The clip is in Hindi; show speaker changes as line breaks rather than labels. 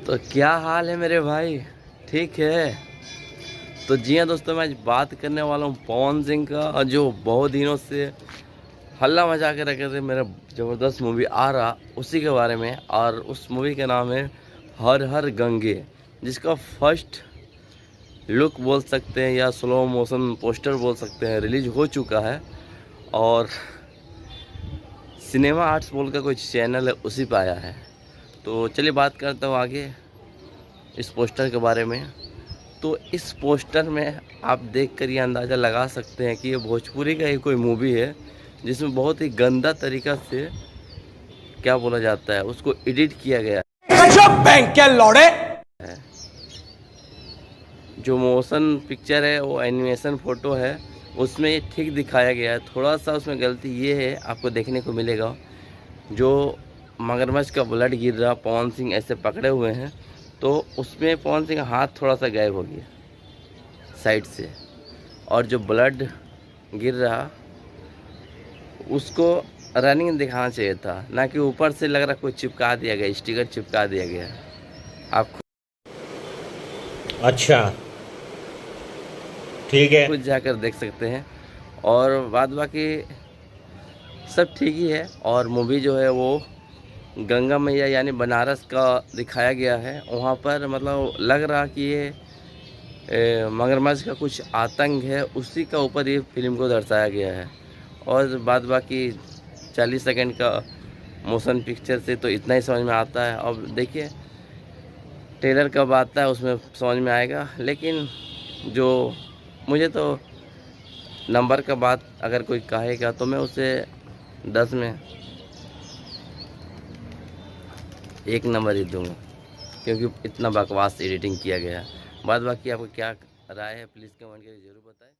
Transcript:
तो क्या हाल है मेरे भाई, ठीक है। तो जी हाँ दोस्तों, मैं आज बात करने वाला हूँ पवन सिंह का, जो बहुत दिनों से हल्ला मचा के रखे थे। मेरा ज़बरदस्त मूवी आ रहा उसी के बारे में, और उस मूवी का नाम है हर हर गंगे, जिसका फर्स्ट लुक बोल सकते हैं या स्लो मोशन पोस्टर बोल सकते हैं, रिलीज हो चुका है। और सिनेमा आर्ट्स बोल का कोई चैनल है, उसी पे आया है। तो चलिए बात करता हूँ आगे इस पोस्टर के बारे में। तो इस पोस्टर में आप देखकर ये अंदाज़ा लगा सकते हैं कि ये भोजपुरी का ही कोई मूवी है, जिसमें बहुत ही गंदा तरीका से क्या बोला जाता है उसको एडिट किया गया है। जो मोशन पिक्चर है, वो एनिमेशन फ़ोटो है, उसमें ये ठीक दिखाया गया है। थोड़ा सा उसमें गलती ये है, आपको देखने को मिलेगा, जो मगरमच्छ का ब्लड गिर रहा, पवन सिंह ऐसे पकड़े हुए हैं, तो उसमें पवन सिंह का हाथ थोड़ा सा गायब हो गया साइड से, और जो ब्लड गिर रहा उसको रनिंग दिखाना चाहिए था, ना कि ऊपर से लग रहा कोई चिपका दिया गया, स्टिकर चिपका दिया गया। आप
अच्छा, ठीक है।
खुद जाकर देख सकते हैं। और बाद बाकी सब ठीक ही है। और मूवी जो है वो गंगा मैया यानी बनारस का दिखाया गया है। वहाँ पर मतलब लग रहा कि ये मगरमच्छ का कुछ आतंक है, उसी का ऊपर ये फिल्म को दर्शाया गया है। और बाद बाकी 40 सेकंड का मोशन पिक्चर से तो इतना ही समझ में आता है। अब देखिए ट्रेलर कब आता है, उसमें समझ में आएगा। लेकिन जो मुझे तो नंबर का बात अगर कोई कहेगा तो मैं उसे 10 में 1 नंबर ही दूंगा, क्योंकि इतना बकवास एडिटिंग किया गया है। बाद बाकी आपको क्या राय है, प्लीज़ कमेंट करके ज़रूर बताएं।